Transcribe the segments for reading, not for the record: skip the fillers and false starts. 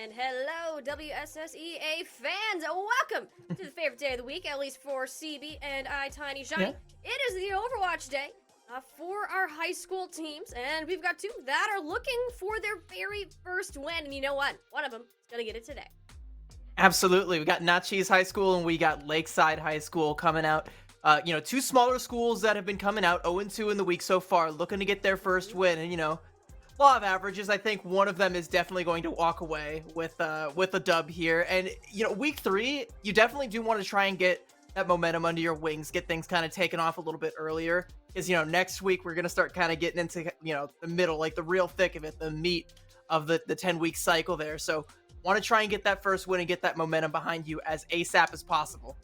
And hello, WSSEA fans! Welcome to the favorite day of the week, at least for CB and I, Tiny Shiny. Yeah. It is the Overwatch day for our high school teams, and we've got two that are looking for their very first win. And you know what? One of them is going to get it today. Absolutely. We got Naches High School and we got Lakeside High School coming out. Two smaller schools that have been coming out 0-2 in the week so far, looking to get their first win. And, law of averages, I think one of them is definitely going to walk away with a dub here. And, week 3, you definitely do want to try and get that momentum under your wings, get things kind of taken off a little bit earlier. Because, next week we're going to start kind of getting into, the middle, like the real thick of it, the meat of the 10-week cycle there. So, want to try and get that first win and get that momentum behind you as ASAP as possible.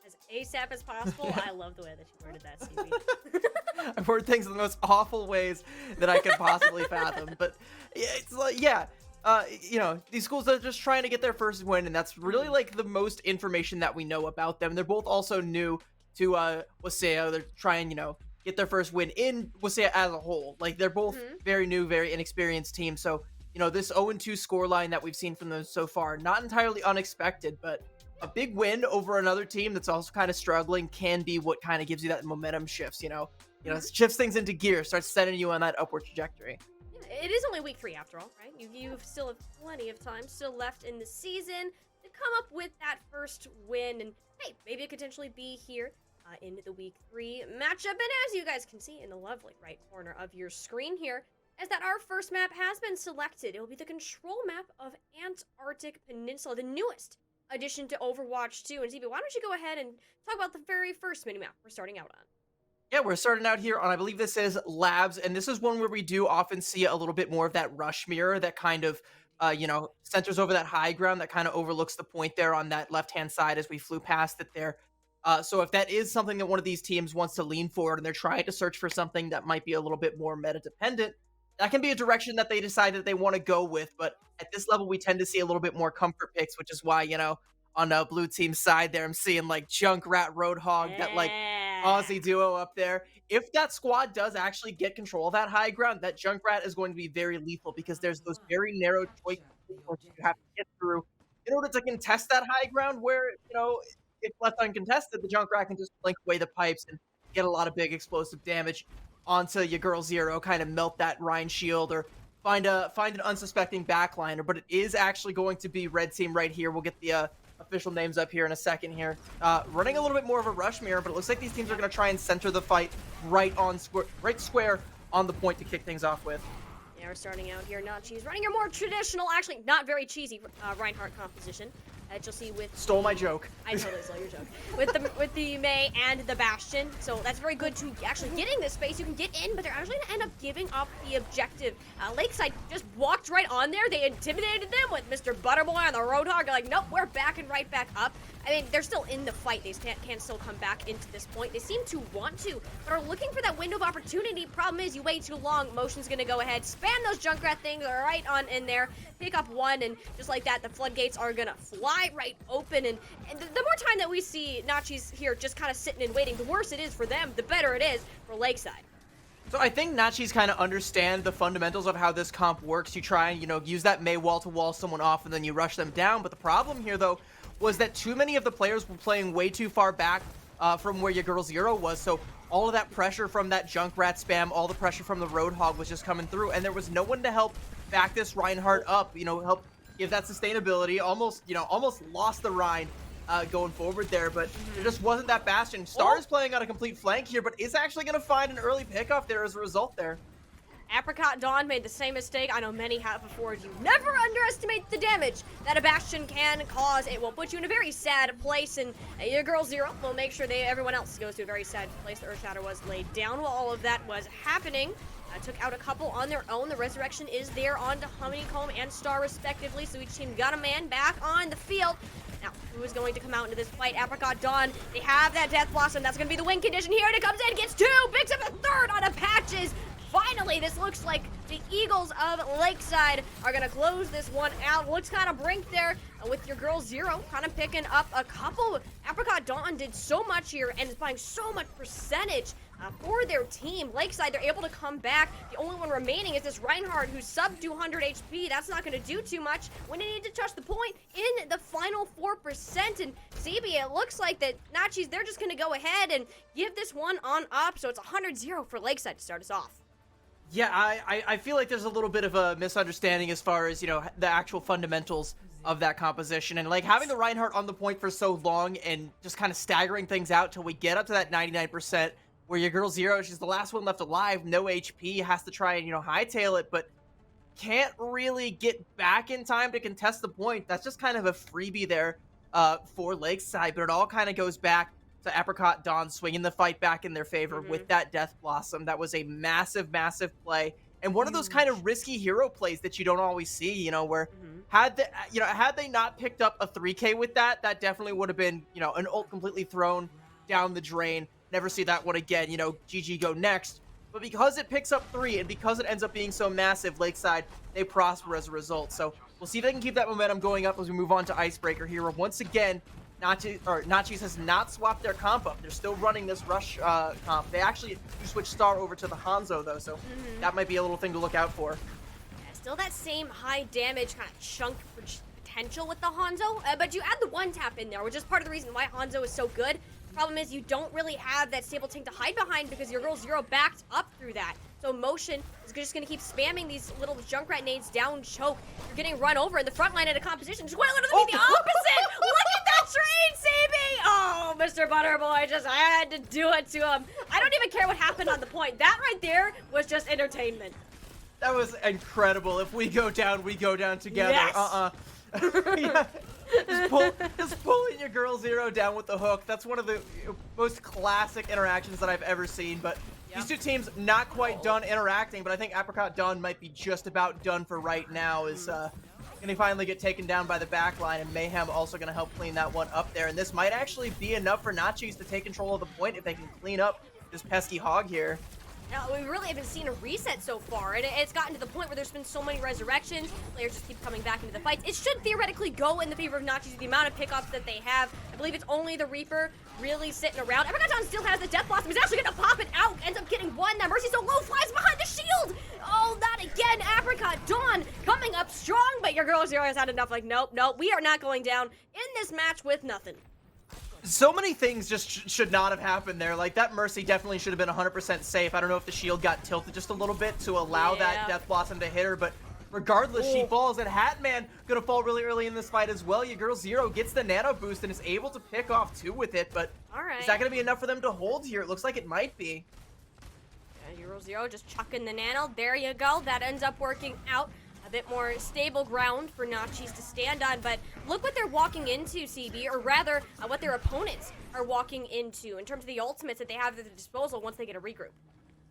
As ASAP as possible? I love the way that you worded that, CB. I've worded things in the most awful ways that I could possibly fathom. But it's like, these schools are just trying to get their first win, and that's really like the most information that we know about them. They're both also new to WSSEA. They're trying, get their first win in WSSEA as a whole. Like, they're both very new, very inexperienced teams. So, this 0-2 scoreline that we've seen from them so far, not entirely unexpected, but a big win over another team that's also kind of struggling can be what kind of gives you that momentum shifts, shifts things into gear, starts setting you on that upward trajectory. Yeah, it is only week 3 after all, right? You still have plenty of time still left in the season to come up with that first win, and hey, maybe it could potentially be here in the week 3 matchup. And as you guys can see in the lovely right corner of your screen here, is that our first map has been selected. It will be the control map of Antarctic Peninsula, the newest addition to Overwatch 2. And ZB, why don't you go ahead and talk about the very first minimap we're starting out on? Yeah, we're starting out here on, I believe this is Labs, and this is one where we do often see a little bit more of that rush mirror that kind of, centers over that high ground that kind of overlooks the point there on that left-hand side as we flew past it there. So if that is something that one of these teams wants to lean forward and they're trying to search for something that might be a little bit more meta-dependent, that can be a direction that they decide that they want to go with. But at this level, we tend to see a little bit more comfort picks, which is why, on the blue team side there, I'm seeing like Junkrat, Roadhog, that like Aussie duo up there. If that squad does actually get control of that high ground, that Junkrat is going to be very lethal because there's those very narrow choices you have to get through in order to contest that high ground where, if left uncontested, the Junkrat can just blink away the pipes and get a lot of big explosive damage onto your girl Zero, kind of melt that Rhine shield or find an unsuspecting backliner. But it is actually going to be red team right here. We'll get the official names up here in a second here. Running a little bit more of a rush mirror, but it looks like these teams are going to try and center the fight right square on the point to kick things off with. Yeah, we're starting out here, Naches, running your more traditional, actually not very cheesy Reinhardt composition that you'll see with... Stole my joke. I totally stole your joke. With the Mei and the Bastion, so that's very good to actually getting this space. You can get in, but they're actually going to end up giving up the objective. Lakeside just walked right on there. They intimidated them with Mr. Butterboy on the Roadhog. They're like, nope, we're backing right back up. I mean, they're still in the fight. They can still come back into this point. They seem to want to, but are looking for that window of opportunity. Problem is, you wait too long. Motion's going to go ahead, spam those Junkrat things right on in there, pick up one, and just like that, the floodgates are going to fly right open. And the more time that we see Naches here just kind of sitting and waiting, the worse it is for them, the better it is for Lakeside. So I think Naches kind of understand the fundamentals of how this comp works. You try and, use that Mei wall to wall someone off and then you rush them down. But the problem here, though, was that too many of the players were playing way too far back from where your girl Zero was. So all of that pressure from that Junkrat spam, all the pressure from the Roadhog was just coming through. And there was no one to help back this Reinhardt up, help give that sustainability. Almost lost the Rhine going forward there, but there just wasn't that Bastion. Star is playing on a complete flank here, but is actually going to find an early pickoff there as a result there. Apricot Dawn made the same mistake I know many have before you. Never underestimate the damage that a Bastion can cause. It will put you in a very sad place, and your girl Zero will make sure everyone else goes to a very sad place. The Earth Shatter was laid down while all of that was happening. Took out a couple on their own. The Resurrection is there onto Honeycomb and Star respectively, so each team got a man back on the field. Now, who is going to come out into this fight? Apricot Dawn, they have that Death Blossom. That's going to be the win condition here, and it comes in, gets two, picks up a third on a Patches. finally, this looks like the Eagles of Lakeside are gonna close this one out. Looks kind of brink there with your girl Zero kind of picking up a couple. Apricot Dawn did so much here and is buying so much percentage for their team. Lakeside, they're able to come back. The only one remaining is this Reinhardt, who's sub 200 HP. That's not going to do too much when they need to touch the point in the final 4%. And CB, it looks like that Naches, they're just going to go ahead and give this one on up. So it's 100-0 for Lakeside to start us off. Yeah, I feel like there's a little bit of a misunderstanding as far as, the actual fundamentals of that composition. And, like, having the Reinhardt on the point for so long and just kind of staggering things out till we get up to that 99%, where your girl Zero, she's the last one left alive, no HP, has to try and, hightail it, but can't really get back in time to contest the point. That's just kind of a freebie there for Lakeside, but it all kind of goes back to Apricot Dawn swinging the fight back in their favor with that Death Blossom. That was a massive, massive play. And one of those kind of risky hero plays that you don't always see, where had they not picked up a 3K with that, that definitely would have been, an ult completely thrown down the drain. Never see that one again, GG go next. But because it picks up 3 and because it ends up being so massive, Lakeside, they prosper as a result. So we'll see if they can keep that momentum going up as we move on to Icebreaker here. Once again, Naches has not swapped their comp up. They're still running this rush comp. They actually switched Star over to the Hanzo, though, so that might be a little thing to look out for. Yeah, still that same high damage kind of chunk potential with the Hanzo, but you add the one tap in there, which is part of the reason why Hanzo is so good. Problem is you don't really have that stable tank to hide behind because your girl Zero backed up through that. So Motion is just going to keep spamming these little Junkrat nades down choke. You're getting run over in the front line at a composition. Just went literally the opposite. Look at that train, CB. Oh, Mr. Butterboy just had to do it to him. I don't even care what happened on the point. That right there was just entertainment. That was incredible. If we go down together. Yes. Yeah. Just pulling your girl Zero down with the hook. That's one of the most classic interactions that I've ever seen. But these two teams not quite done interacting, but I think Apricot Dawn might be just about done for right now. Is gonna finally get taken down by the back line, and Mayhem also gonna help clean that one up there. And this might actually be enough for Naches to take control of the point if they can clean up this pesky hog here. Now, we really haven't seen a reset so far, and it's gotten to the point where there's been so many resurrections, players just keep coming back into the fights. It should theoretically go in the favor of Naches with the amount of pickups that they have. I believe it's only the Reaper really sitting around. Apricot Dawn still has the Death Blossom. He's actually going to pop it out, ends up getting one. That Mercy's so low, flies behind the shield. Oh, not again. Apricot Dawn coming up strong, but your girl Zero has had enough. Like, nope, we are not going down in this match with nothing. So many things just should not have happened there. Like, that Mercy definitely should have been 100% safe. I don't know if the shield got tilted just a little bit to allow that Death Blossom to hit her, but regardless, she falls. And Hatman gonna fall really early in this fight as well. Your girl Zero gets the nano boost and is able to pick off 2 with it, but is that gonna be enough for them to hold here? It looks like it might be. Yeah, your girl Zero just chucking the nano. There you go. That ends up working out. A bit more stable ground for Naches to stand on, but look what they're walking into, CB, or rather, what their opponents are walking into in terms of the ultimates that they have at their disposal once they get a regroup.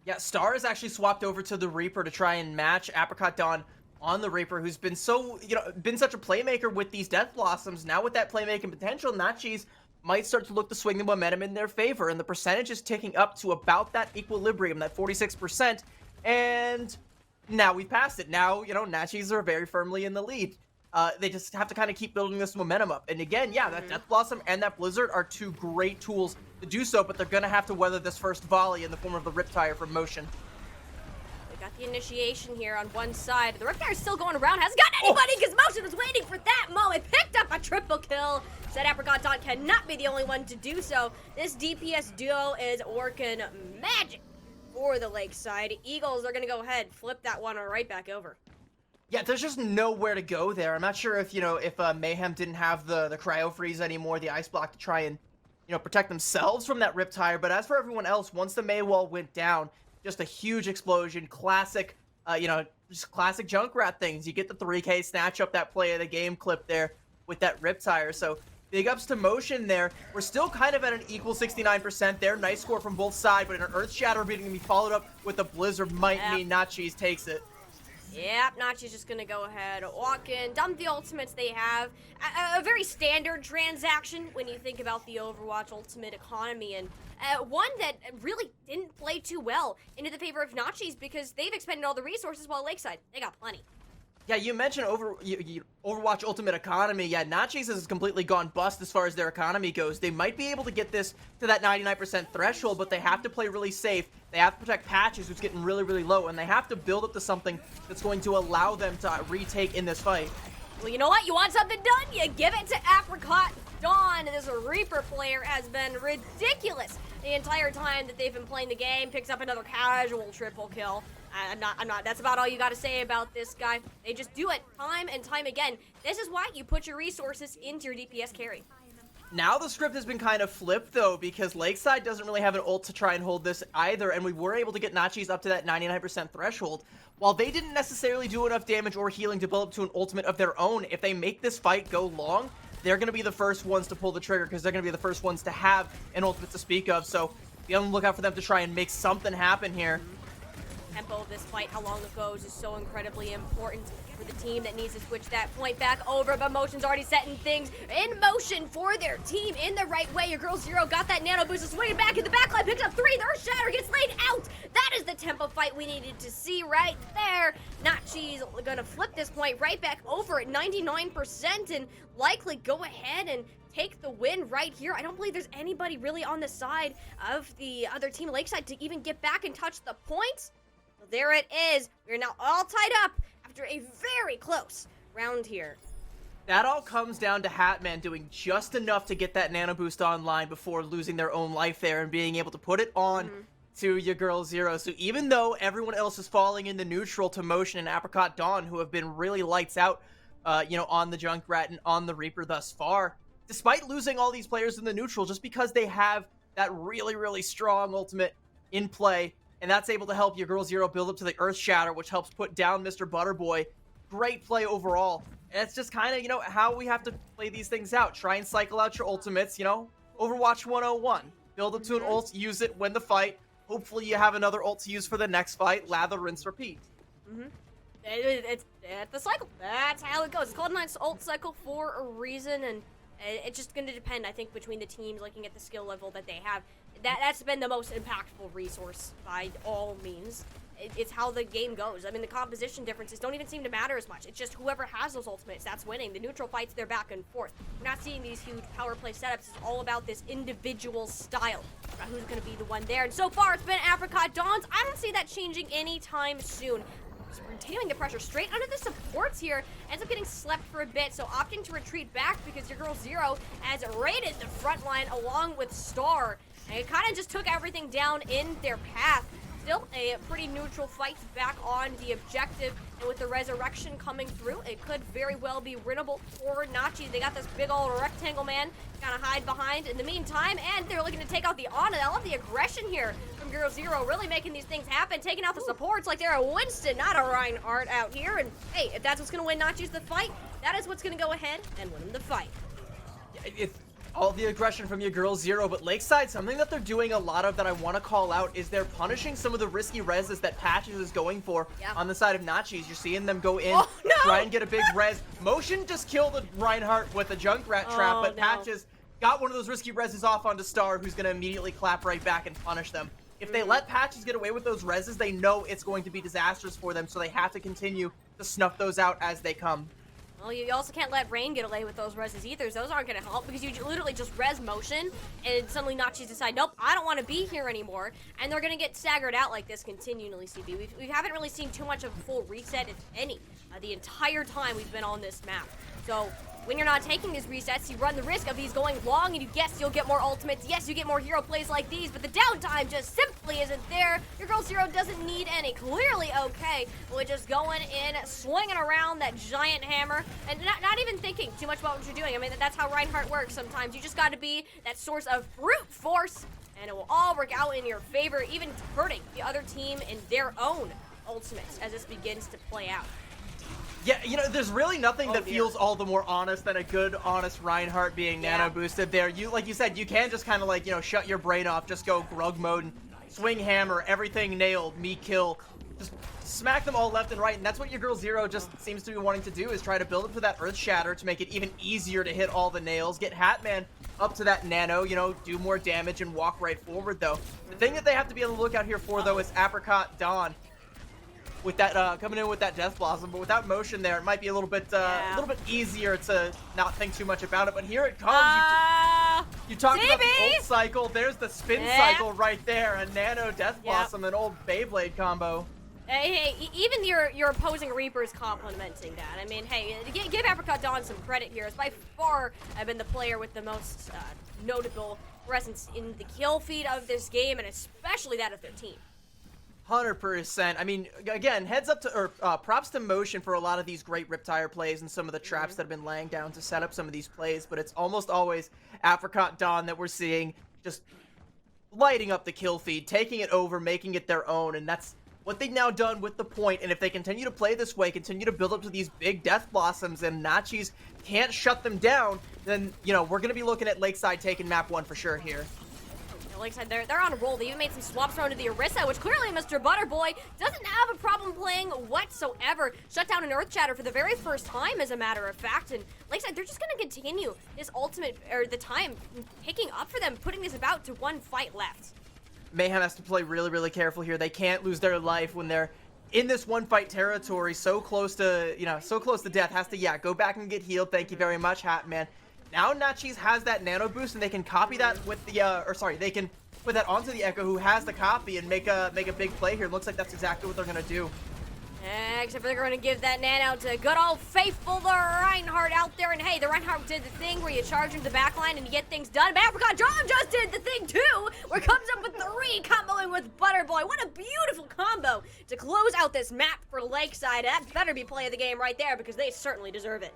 Yeah, Star is actually swapped over to the Reaper to try and match Apricot Dawn on the Reaper, who's been so, been such a playmaker with these Death Blossoms. Now with that playmaking potential, Naches might start to look to swing the momentum in their favor, and the percentage is ticking up to about that equilibrium, that 46%, and now we've passed it. Now, Naches are very firmly in the lead. They just have to kind of keep building this momentum up. And again, yeah, that Death Blossom and that Blizzard are 2 great tools to do so, but they're going to have to weather this first volley in the form of the Riptire from Motion. They got the initiation here on one side. The Riptire's still going around. Hasn't got anybody because Motion was waiting for that moment. Picked up a triple kill. Said Apricot Dawn cannot be the only one to do so. This DPS duo is working magic for the Lakeside. Eagles are going to go ahead, flip that one right back over. Yeah, there's just nowhere to go there. I'm not sure if, if Mayhem didn't have the cryo freeze anymore, the ice block to try and, protect themselves from that Riptire. But as for everyone else, once the May wall went down, just a huge explosion. Classic, just classic Junkrat things. You get the 3K snatch up that play of the game clip there with that Riptire. So big ups to Motion there. We're still kind of at an equal 69% there. Nice score from both sides, but an Earth Shatter being followed up with a Blizzard might mean Naches takes it. Yep, Naches just going to go ahead, walk in, dump the ultimates they have. A very standard transaction when you think about the Overwatch ultimate economy, and one that really didn't play way too well into the favor of Naches because they've expended all the resources while Lakeside, they got plenty. Yeah, you mentioned Overwatch Ultimate Economy. Yeah, Naches has completely gone bust as far as their economy goes. They might be able to get this to that 99% threshold, but they have to play really safe. They have to protect Patches, who's getting really, really low, and they have to build up to something that's going to allow them to retake in this fight. Well, you know what? You want something done? You give it to Apricot Dawn. This Reaper player has been ridiculous the entire time that they've been playing the game. Picks up another casual triple kill. I'm not, that's about all you gotta say about this guy. They just do it time and time again. This is why you put your resources into your DPS carry. Now the script has been kind of flipped, though, because Lakeside doesn't really have an ult to try and hold this either, and we were able to get Naches up to that 99% threshold. While they didn't necessarily do enough damage or healing to build up to an ultimate of their own, if they make this fight go long, they're going to be the first ones to pull the trigger, because they're going to be the first ones to have an ultimate to speak of, so be on the lookout for them to try and make something happen here. Tempo of this fight, how long it goes, is so incredibly important for the team that needs to switch that point back over, but Motion's already setting things in motion for their team in the right way. Your girl Zero got that nano boost, swinging back in the backline, picks up 3, the Earth Shatter gets laid out. That is the tempo fight we needed to see right there. Naches gonna flip this point right back over at 99% and likely go ahead and take the win right here. I don't believe there's anybody really on the side of the other team, Lakeside, to even get back and touch the point. There it is. We're now all tied up after a very close round here. That all comes down to Hatman doing just enough to get that nano boost online before losing their own life there and being able to put it on to your girl Zero. So even though everyone else is falling in the neutral to Motion and Apricot Dawn, who have been really lights out, on the Junkrat and on the Reaper thus far, despite losing all these players in the neutral, just because they have that really, really strong ultimate in play, and that's able to help your girl Zero build up to the Earth Shatter, which helps put down Mr. Butterboy. Great play overall. And it's just kind of, how we have to play these things out. Try and cycle out your ultimates, Overwatch 101. Build up to an ult, use it, win the fight. Hopefully you have another ult to use for the next fight. Lather, rinse, repeat. It's the cycle. That's how it goes. It's called an ult cycle for a reason, and it's just going to depend, I think, between the teams, looking at the skill level that they have. That's been the most impactful resource by all means. It's how the game goes. I mean, the composition differences don't even seem to matter as much. It's just whoever has those ultimates, that's winning. The neutral fights, they're back and forth. We're not seeing these huge power play setups. It's all about this individual style, about who's going to be the one there. And so far, it's been Apricot Dawns. I don't see that changing anytime soon. Continuing the pressure straight under the supports here, ends up getting slept for a bit, so opting to retreat back because your girl Zero has raided the front line along with Star, and it kind of just took everything down in their path. Still a pretty neutral fight back on the objective, and with the resurrection coming through, it could very well be winnable for Naches. They got this big old rectangle man to kind of hide behind in the meantime, and they're looking to take out the Ana. I love the aggression here from Girl Zero, really making these things happen, taking out the supports like they're a Winston, not a Reinhardt out here. And hey, if that's what's going to win Naches the fight, that is what's going to go ahead and win him the fight. It's all the aggression from your girl Zero, but Lakeside, something that they're doing a lot of that I want to call out is they're punishing some of the risky reses that Patches is going for on the side of Naches. You're seeing them go in, try and get a big res. Motion just killed a Reinhardt with a Junkrat trap, but Patches got one of those risky reses off onto Star, who's going to immediately clap right back and punish them. If they let Patches get away with those reses, they know it's going to be disastrous for them, so they have to continue to snuff those out as they come. Well, you also can't let Rain get away with those reses either. Those aren't going to help because you literally just res Motion and suddenly Naches decide, nope, I don't want to be here anymore. And they're going to get staggered out like this continually, CB. We haven't really seen too much of a full reset, if any, the entire time we've been on this map. So when you're not taking these resets, you run the risk of these going long, and yes, you'll get more ultimates. Yes, you get more hero plays like these, but the downtime just simply isn't there. Your girl Zero doesn't need any. Clearly okay with just going in, swinging around that giant hammer, and not even thinking too much about what you're doing. I mean, that's how Reinhardt works sometimes. You just got to be that source of brute force, and it will all work out in your favor, even hurting the other team in their own ultimates as this begins to play out. Yeah, there's really nothing that feels all the more honest than a good, honest Reinhardt being nano boosted there. Like you said, you can just kind of shut your brain off, just go grug mode and swing hammer, everything nailed, me kill. Just smack them all left and right, and that's what your girl Zero just seems to be wanting to do, is try to build up to that Earth Shatter to make it even easier to hit all the nails, get Hatman up to that nano, you know, do more damage and walk right forward, though. The thing that they have to be on the lookout here for, though, is Apricot Dawn. With that coming in with that Death Blossom, but without motion there, it might be a little bit easier to not think too much about it. But here it comes. You talked about the ult cycle. There's the spin cycle right there. A Nano Death Blossom, an old Beyblade combo. Hey, even your opposing Reaper is complimenting that. I mean, hey, give Apricot Dawn some credit here. It's by far been the player with the most notable presence in the kill feed of this game, and especially that of their team. 100%. I mean, again, heads up to, or props to Motion for a lot of these great Riptire plays and some of the traps that have been laying down to set up some of these plays, but it's almost always Apricot Dawn that we're seeing just lighting up the kill feed, taking it over, making it their own, and that's what they've now done with the point. And if they continue to play this way, continue to build up to these big Death Blossoms, and Naches can't shut them down, then, you know, we're going to be looking at Lakeside taking map 1 for sure here. Lakeside, they're on a roll. They even made some swaps around to the Orisa, which clearly Mr. Butterboy doesn't have a problem playing whatsoever. Shut down an Earth Chatter for the very first time, as a matter of fact. And Lakeside, they're just going to continue this ultimate, or the time picking up for them, putting this about to one fight left. Mayhem has to play really, really careful here. They can't lose their life when they're in this one fight territory, so close to, you know, so close to death. Has to, go back and get healed. Thank you very much, Hatman. Now Naches has that nano boost, and they can copy that with the, they can put that onto the Echo, who has the copy, and make a big play here. Looks like that's exactly what they're gonna do. Except for they're going to give that nano to good old faithful the Reinhardt out there. And hey, the Reinhardt did the thing where you charge into the backline and you get things done. But Apricot Dawn just did the thing too, where it comes up with 3, comboing with Butterboy. What a beautiful combo to close out this map for Lakeside. That better be play of the game right there, because they certainly deserve it.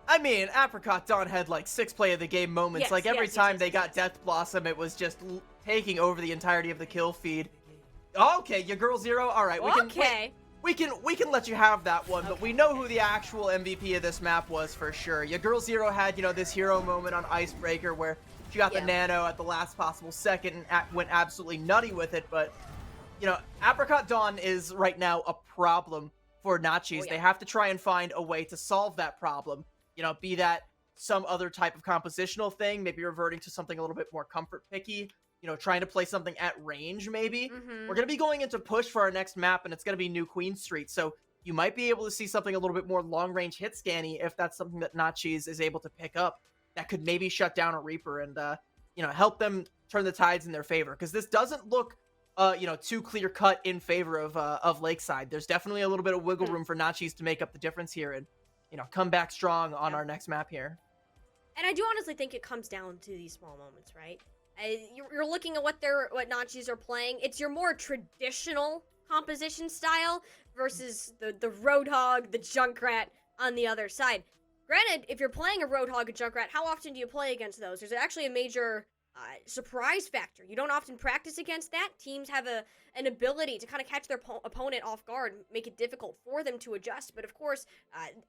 I mean, Apricot Dawn had like 6 play of the game moments. Like every time they got Death Blossom, it was just taking over the entirety of the kill feed. Okay, your girl Zero. All right, we can let you have that one, but we know who the actual MVP of this map was for sure. Your girl Zero had, you know, this hero moment on Icebreaker where she got the nano at the last possible second and went absolutely nutty with it. But, you know, Apricot Dawn is right now a problem for Naches. They have to try and find a way to solve that problem. You know, be that some other type of compositional thing, maybe reverting to something a little bit more comfort picky, you know, trying to play something at range, maybe. We're going to be going into push for our next map, and it's going to be New Queen Street, so you might be able to see something a little bit more long-range hit scanny if that's something that Naches is able to pick up that could maybe shut down a Reaper and, you know, help them turn the tides in their favor, because this doesn't look, you know, too clear-cut in favor of Lakeside. There's definitely a little bit of wiggle room for Naches to make up the difference here and, you know, come back strong on our next map here. And I do honestly think it comes down to these small moments, right? You're looking at what Naches are playing. It's your more traditional composition style versus the Roadhog, the Junkrat on the other side. Granted, if you're playing a Roadhog, a Junkrat, how often do you play against those? There's actually a major surprise factor. You don't often practice against that. Teams have an ability to kind of catch their opponent off guard, make it difficult for them to adjust. But of course,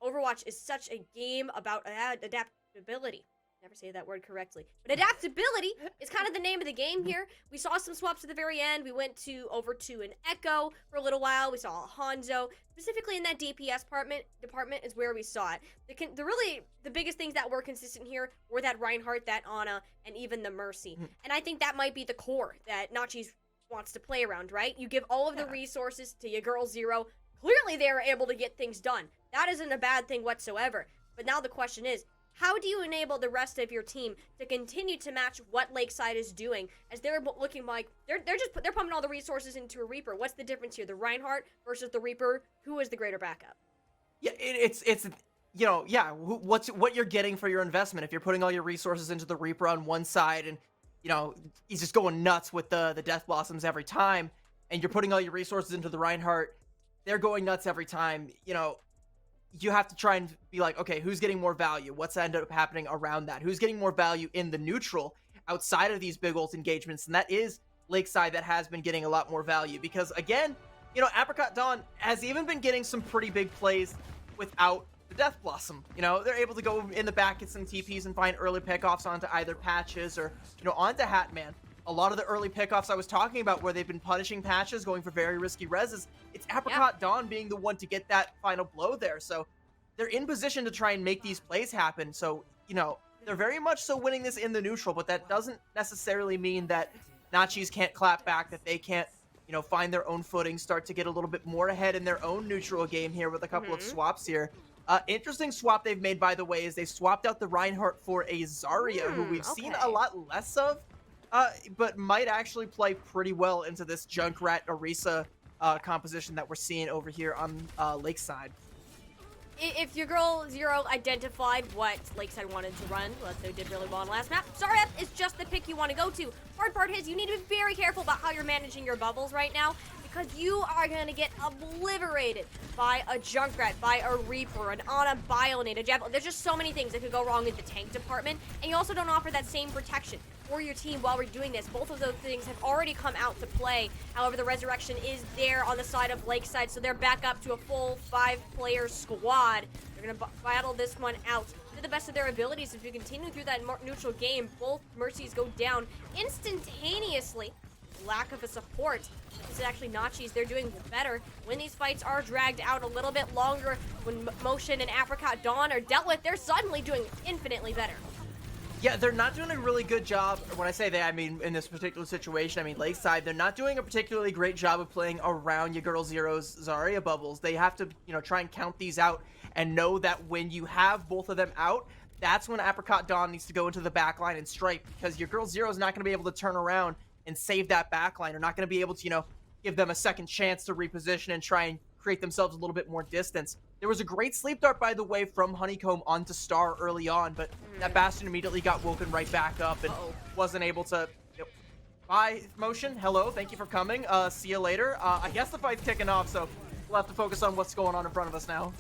Overwatch is such a game about adaptability. Never say that word correctly. But adaptability is kind of the name of the game here. We saw some swaps at the very end. We went over to an Echo for a little while. We saw a Hanzo. Specifically in that DPS department is where we saw it. The biggest things that were consistent here were that Reinhardt, that Ana, and even the Mercy. And I think that might be the core that Naches wants to play around, right? You give all of the resources to your girl Zero. Clearly they are able to get things done. That isn't a bad thing whatsoever. But now the question is, how do you enable the rest of your team to continue to match what Lakeside is doing, as they're looking like they're pumping all the resources into a Reaper? What's the difference here? The Reinhardt versus the Reaper. Who is the greater backup? Yeah, it's you know, what you're getting for your investment. If you're putting all your resources into the Reaper on one side, and you know he's just going nuts with the Death Blossoms every time, and you're putting all your resources into the Reinhardt, they're going nuts every time. You know, you have to try and be like, okay, who's getting more value? What's ended up happening around that? Who's getting more value in the neutral outside of these big ult engagements? And that is Lakeside that has been getting a lot more value, because again, you know, Apricot Dawn has even been getting some pretty big plays without the Death Blossom. You know, they're able to go in the back, get some TPs and find early pickoffs onto either Patches or, you know, onto Hatman. A lot of the early pickoffs I was talking about where they've been punishing Patches, going for very risky reses, it's Apricot Dawn being the one to get that final blow there. So they're in position to try and make these plays happen. So, you know, They're very much so winning this in the neutral, but that doesn't necessarily mean that Naches can't clap back, that they can't, find their own footing, start to get a little bit more ahead in their own neutral game here with a couple of swaps here. Interesting swap they've made, by the way, is they swapped out the Reinhardt for a Zarya, who we've seen a lot less of, but might actually play pretty well into this Junkrat Orisa composition that we're seeing over here on Lakeside. If your girl Zero identified what Lakeside wanted to run, what they did really well on last map, Zarya is just the pick you want to go to. Hard part is you need to be very careful about how you're managing your bubbles right now, because you are going to get obliterated by a Junkrat, by a Reaper, an Ana Bionate, a Javelin. There's just so many things that could go wrong in the tank department, and you also don't offer that same protection for your team while we're doing this. Both of those things have already come out to play. However, the Resurrection is there on the side of Lakeside, so they're back up to a full 5-player squad. They're going to battle this one out to the best of their abilities. If you continue through that neutral game, both Mercies go down instantaneously. Lack of a support. This is actually Naches. They're doing better when these fights are dragged out a little bit longer. When Motion and Apricot Dawn are dealt with, they're suddenly doing infinitely better. Yeah, they're not doing a really good job. When I say they, I mean in this particular situation, I mean Lakeside. They're not doing a particularly great job of playing around your Girl Zero's Zarya bubbles. They have to, try and count these out and know that when you have both of them out, that's when Apricot Dawn needs to go into the backline and strike, because your Girl Zero is not going to be able to turn around and save that backline. They're not going to be able to, give them a second chance to reposition and try and create themselves a little bit more distance. There was a great sleep dart, by the way, from Honeycomb onto Star early on, but that Bastion immediately got woken right back up and wasn't able to... Bye, Motion. Hello, thank you for coming. See you later. I guess the fight's kicking off, so we'll have to focus on what's going on in front of us now.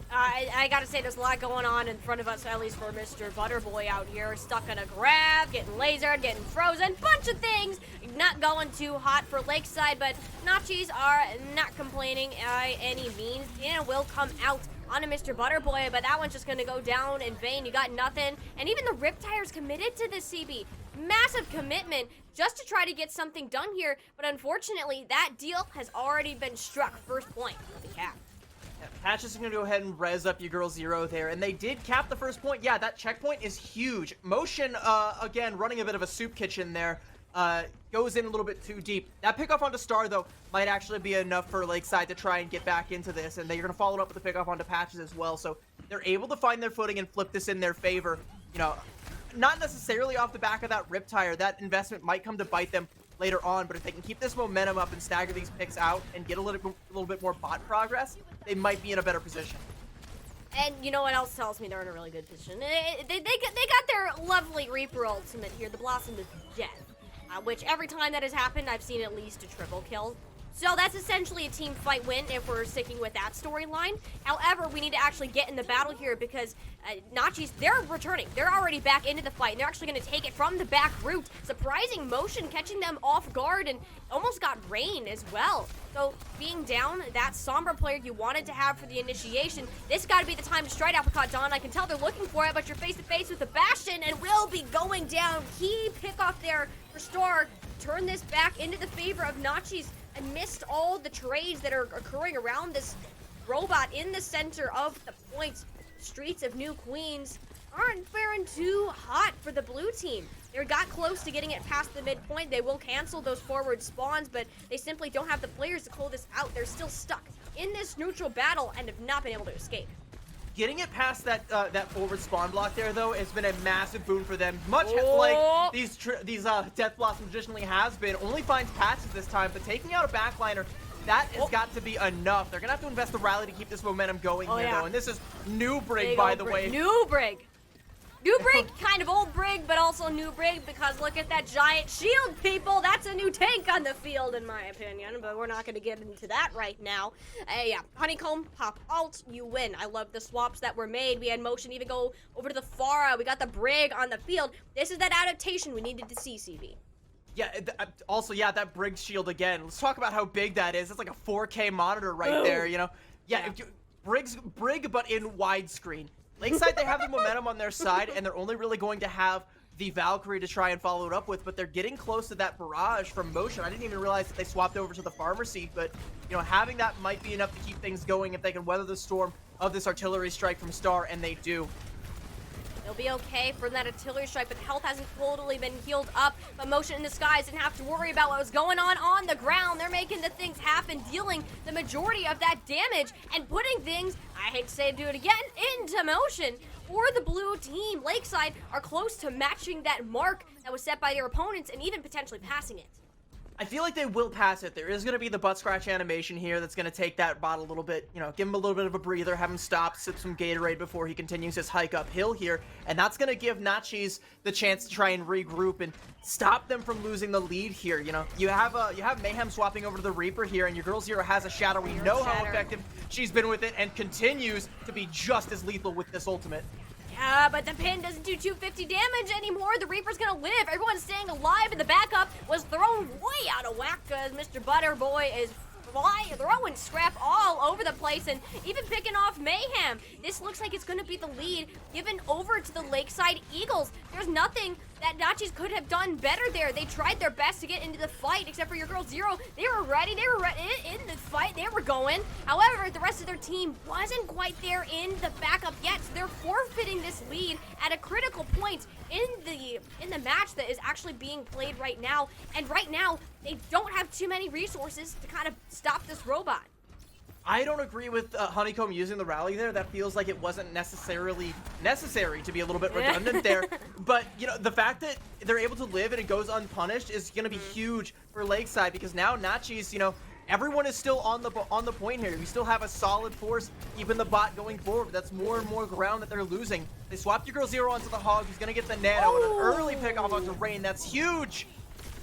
I gotta say, there's a lot going on in front of us, at least for Mr. Butterboy out here. Stuck in a grab, getting lasered, getting frozen, bunch of things. Not going too hot for Lakeside, but Naches are not complaining by any means. And will come out onto Mr. Butterboy, but that one's just gonna go down in vain. You got nothing. And even the Riptire's committed to this CB. Massive commitment just to try to get something done here, but unfortunately, that deal has already been struck. First point of the cap. Patch is going to go ahead and res up your Girl Zero there, and they did cap the first point. Yeah, that checkpoint is huge. Motion, again, running a bit of a soup kitchen there, goes in a little bit too deep. That pickoff onto Star, though, might actually be enough for Lakeside to try and get back into this, and they're going to follow it up with the pickoff onto Patches as well, so they're able to find their footing and flip this in their favor. Not necessarily off the back of that Riptire. That investment might come to bite them later on, but if they can keep this momentum up and stagger these picks out and get a little bit more bot progress, they might be in a better position. And you know what else tells me they're in a really good position? They got their lovely Reaper ultimate here, the Blossom of Death, which every time that has happened, I've seen at least a triple kill. So that's essentially a team fight win if we're sticking with that storyline. However, we need to actually get in the battle here because Naches, they're returning. They're already back into the fight, and they're actually going to take it from the back route. Surprising Motion, catching them off guard, and almost got Rain as well. So being down that Sombra player you wanted to have for the initiation, this got to be the time to strike Apricot Dawn. I can tell they're looking for it, but you're face-to-face with the Bastion and will be going down. Key pick off there for Star. Turn this back into the favor of Naches. I missed all the trades that are occurring around this robot in the center of the point. Streets of New Queens aren't faring too hot for the blue team. They got close to getting it past the midpoint. They will cancel those forward spawns, but they simply don't have the players to pull this out. They're still stuck in this neutral battle and have not been able to escape. Getting it past that forward spawn block there, though, has been a massive boon for them. Much like these Death Blossom traditionally has been. Only finds Patches this time, but taking out a backliner, that has got to be enough. They're going to have to invest the rally to keep this momentum going here, though. And this is new Brig, by the way. New Brig. New Brig, kind of old Brig, but also new Brig, because look at that giant shield, people. That's a new tank on the field, in my opinion, but we're not going to get into that right now. Yeah, Honeycomb, pop alt, you win. I love the swaps that were made. We had Motion even go over to the Pharah. We got the Brig on the field. This is that adaptation we needed to see, CV. Yeah, also, yeah, that Brig shield again. Let's talk about how big that is. It's like a 4K monitor right there, you know? Yeah. Brig, but in widescreen. Lakeside, they have the momentum on their side, and they're only really going to have the Valkyrie to try and follow it up with, but they're getting close to that barrage from Motion. I didn't even realize that they swapped over to the Farmer seat, but, having that might be enough to keep things going if they can weather the storm of this artillery strike from Star, and they do. They'll be okay from that artillery strike, but health hasn't totally been healed up. But Motion in the Skies didn't have to worry about what was going on the ground. They're making the things happen, dealing the majority of that damage and putting things, I hate to say do it again, into motion for the blue team. Lakeside are close to matching that mark that was set by their opponents and even potentially passing it. I feel like they will pass it. There is going to be the butt scratch animation here that's going to take that bot a little bit, give him a little bit of a breather, have him stop, sip some Gatorade before he continues his hike uphill here. And that's going to give Naches the chance to try and regroup and stop them from losing the lead here. You have Mayhem swapping over to the Reaper here, and your girl Zero has a Shatter. We know how effective she's been with it and continues to be just as lethal with this ultimate. Yeah, but the pin doesn't do 250 damage anymore. The Reaper's gonna live. Everyone's staying alive, and the backup was thrown way out of whack because Mr. Butterboy is throwing scrap all over the place and even picking off Mayhem. This looks like it's going to be the lead given over to the Lakeside Eagles. There's nothing that Naches could have done better there. They tried their best to get into the fight, except for your girl Zero. They were ready. They were in the fight. They were going. However, the rest of their team wasn't quite there in the backup yet. So they're forfeiting this lead at a critical point in the match that is actually being played right now. And right now, they don't have too many resources to kind of stop this robot. I don't agree with Honeycomb using the rally there. That feels like it wasn't necessarily necessary, to be a little bit redundant there. But, the fact that they're able to live and it goes unpunished is going to be huge for Lakeside, because now Naches, everyone is still on the point here. We still have a solid force keeping the bot going forward. That's more and more ground that they're losing. They swapped your girl Zero onto the Hog. He's going to get the Nano and an early pick off onto Rain. That's huge.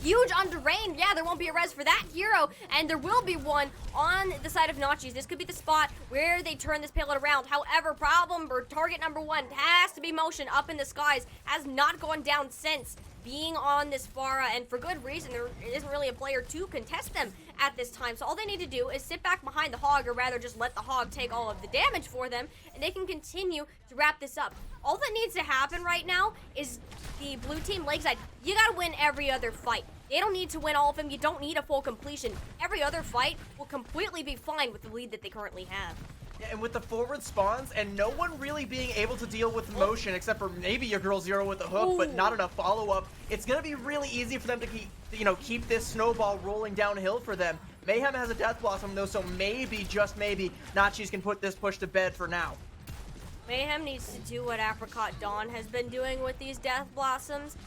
Huge onto Rain. Yeah, there won't be a res for that hero, and there will be one on the side of Naches. This could be the spot where they turn this payload around. However, problem or target number one has to be Motion up in the skies. Has not gone down since being on this Pharah, and for good reason. There isn't really a player to contest them at this time. So all they need to do is sit back behind the Hog, or rather just let the Hog take all of the damage for them, and they can continue to wrap this up. All that needs to happen right now is the blue team Lakeside. You gotta win every other fight. They don't need to win all of them. You don't need a full completion. Every other fight will completely be fine with the lead that they currently have. Yeah, and with the forward spawns and no one really being able to deal with motion except for maybe your girl Zero with the hook, but not enough follow-up, it's going to be really easy for them to keep this snowball rolling downhill for them. Mayhem has a Death Blossom though, so maybe, just maybe, Naches can put this push to bed for now. Mayhem needs to do what Apricot Dawn has been doing with these Death Blossoms,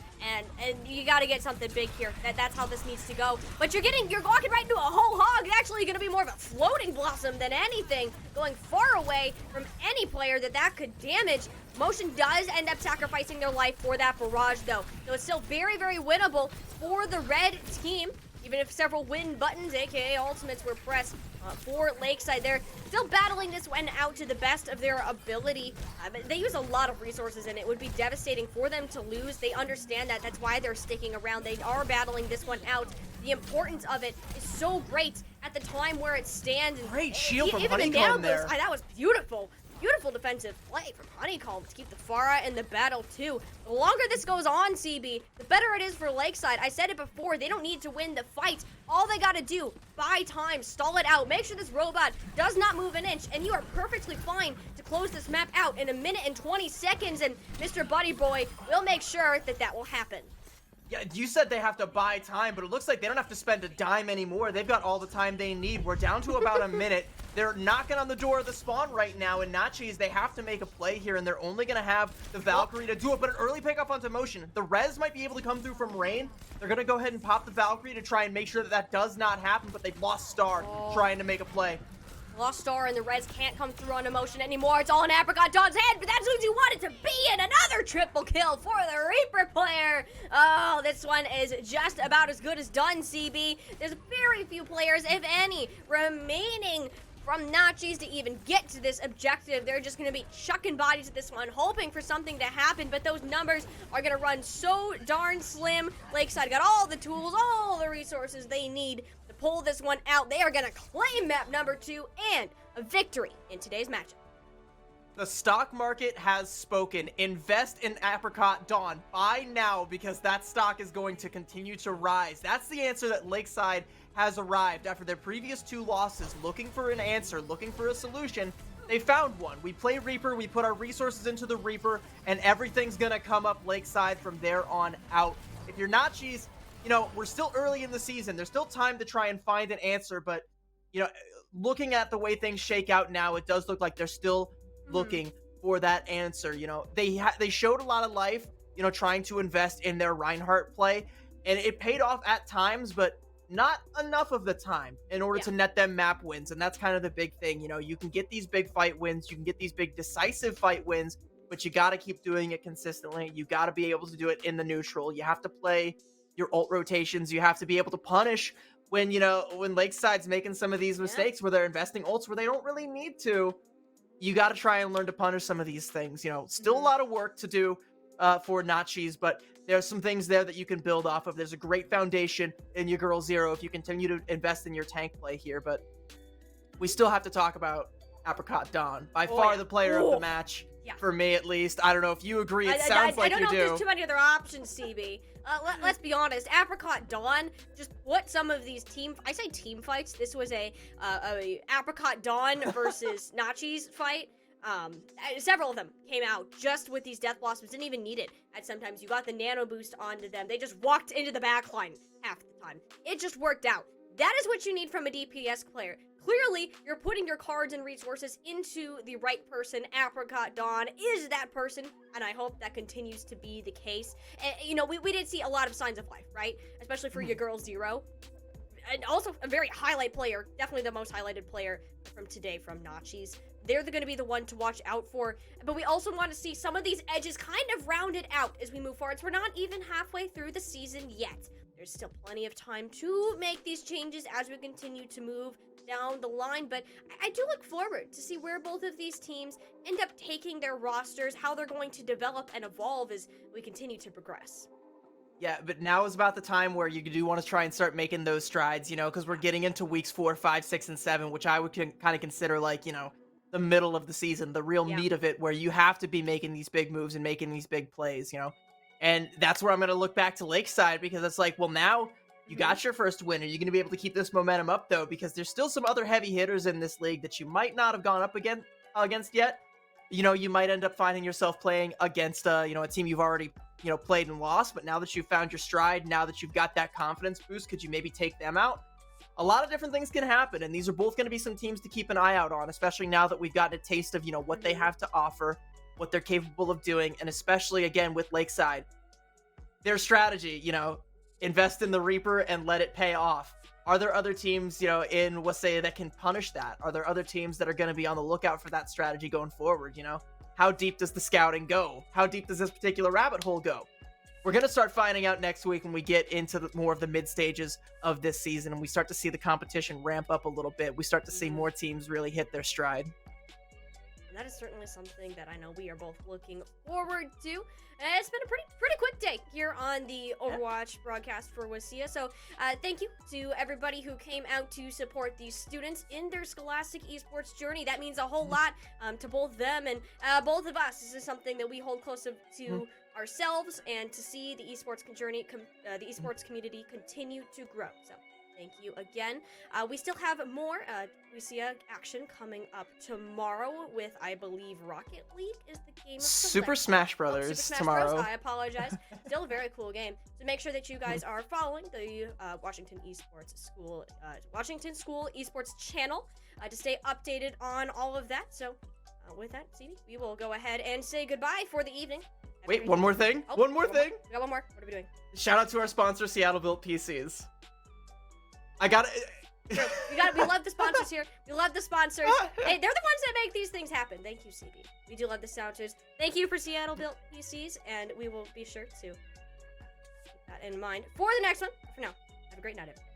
and you got to get something big here. That's how this needs to go. But you're walking right into a whole Hog. It's actually going to be more of a floating Blossom than anything, going far away from any player that could damage. Motion does end up sacrificing their life for that barrage, though. So it's still very, very winnable for the red team, even if several win buttons, aka ultimates, were pressed for Lakeside. They're still battling this one out to the best of their ability. But they use a lot of resources, and it would be devastating for them to lose. They understand that. That's why they're sticking around. They are battling this one out. The importance of it is so great at the time where it stands. Great shield from even Honeycomb there. That was beautiful. Beautiful defensive play from Honeycomb to keep the Pharah in the battle, too. The longer this goes on, CB, the better it is for Lakeside. I said it before, they don't need to win the fight. All they gotta do, buy time, stall it out, make sure this robot does not move an inch, and you are perfectly fine to close this map out in 1 minute and 20 seconds, and Mr. Buddy Boy will make sure that will happen. Yeah, you said they have to buy time, but it looks like they don't have to spend a dime anymore. They've got all the time they need. We're down to about a minute. They're knocking on the door of the spawn right now, and Naches, they have to make a play here, and they're only going to have the Valkyrie to do it, but an early pickup onto Motion. The res might be able to come through from Rain. They're going to go ahead and pop the Valkyrie to try and make sure that does not happen, but they've lost Star trying to make a play. Lost Star and the res can't come through on Emotion anymore. It's all in Apricot Dawn's head, but that's what you want it to be, and another triple kill for the Reaper player. Oh, this one is just about as good as done, CB. There's very few players, if any, remaining from Naches to even get to this objective. They're just going to be chucking bodies at this one, hoping for something to happen, but those numbers are going to run so darn slim. Lakeside got all the tools, all the resources they need to pull this one out. They are going to claim map number 2 and a victory in today's matchup. The stock market has spoken. Invest in Apricot Dawn. Buy now, because that stock is going to continue to rise. That's the answer that Lakeside has arrived after their previous 2 losses, looking for an answer, looking for a solution. They found one. We play Reaper, we put our resources into the Reaper, and everything's gonna come up Lakeside from there on out. If you're Naches, we're still early in the season. There's still time to try and find an answer, but, looking at the way things shake out now, it does look like they're still looking for that answer. They showed a lot of life, trying to invest in their Reinhardt play, and it paid off at times, but not enough of the time in order to net them map wins. And that's kind of the big thing. You can get these big fight wins, you can get these big decisive fight wins, but you got to keep doing it consistently. You got to be able to do it in the neutral. You have to play your ult rotations. You have to be able to punish when Lakeside's making some of these mistakes where they're investing ults where they don't really need to. You got to try and learn to punish some of these things. Still a lot of work to do for Naches, but there's some things there that you can build off of. There's a great foundation in your Girl Zero if you continue to invest in your tank play here, but we still have to talk about Apricot Dawn. By far the player of the match, for me at least. I don't know if you agree. It sounds like you do. I don't know if there's too many other options, CB. Let's be honest. Apricot Dawn just put some of these team fights. This was a Apricot Dawn versus Naches fight. Several of them came out just with these Death Blossoms. Didn't even need it. And sometimes you got the nano boost onto them. They just walked into the backline half the time. It just worked out. That is what you need from a DPS player. Clearly, you're putting your cards and resources into the right person. Apricot Dawn is that person, and I hope that continues to be the case. And, we did see a lot of signs of life, right? Especially for your Girl Zero. And also a very highlight player, definitely the most highlighted player from today from Naches. They're going to be the one to watch out for. But we also want to see some of these edges kind of rounded out as we move forward. So we're not even halfway through the season yet. There's still plenty of time to make these changes as we continue to move down the line. But I do look forward to see where both of these teams end up taking their rosters, how they're going to develop and evolve as we continue to progress. Yeah, but now is about the time where you do want to try and start making those strides, because we're getting into weeks 4, 5, 6, and 7, which I would kind of consider like, the middle of the season, the real meat of it, where you have to be making these big moves and making these big plays, And that's where I'm going to look back to Lakeside, because it's like, well, now you got your first win. Are you going to be able to keep this momentum up, though? Because there's still some other heavy hitters in this league that you might not have gone up against yet. You might end up finding yourself playing against, a team you've already, played and lost. But now that you've found your stride, now that you've got that confidence boost, could you maybe take them out? A lot of different things can happen, and these are both going to be some teams to keep an eye out on, especially now that we've gotten a taste of, what they have to offer, what they're capable of doing, and especially, again, with Lakeside. Their strategy, invest in the Reaper and let it pay off. Are there other teams, in WSSEA that can punish that? Are there other teams that are going to be on the lookout for that strategy going forward, How deep does the scouting go? How deep does this particular rabbit hole go? We're going to start finding out next week when we get into more of the mid stages of this season and we start to see the competition ramp up a little bit. We start to see more teams really hit their stride. And that is certainly something that I know we are both looking forward to. It's been a pretty quick day here on the Overwatch broadcast for WSSEA. So thank you to everybody who came out to support these students in their scholastic esports journey. That means a whole lot to both them and both of us. This is something that we hold close to ourselves, and to see the esports journey, the esports community continue to grow. So thank you again. We still have more WSSEA action coming up tomorrow with, I believe, Rocket League is the game of Super Smash Brothers Super Smash tomorrow. Bros. I apologize. Still a very cool game. So make sure that you guys are following the Washington School Esports channel to stay updated on all of that. So with that, CD, we will go ahead and say goodbye for the evening. Wait, one more thing. One more thing. We got one more. What are we doing? Shout out to our sponsor, Seattle Built PCs. I got it. We love the sponsors here. We love the sponsors. Hey, they're the ones that make these things happen. Thank you, CB. We do love the sponsors. Thank you for Seattle Built PCs, and we will be sure to keep that in mind for the next one. For now, have a great night, everyone.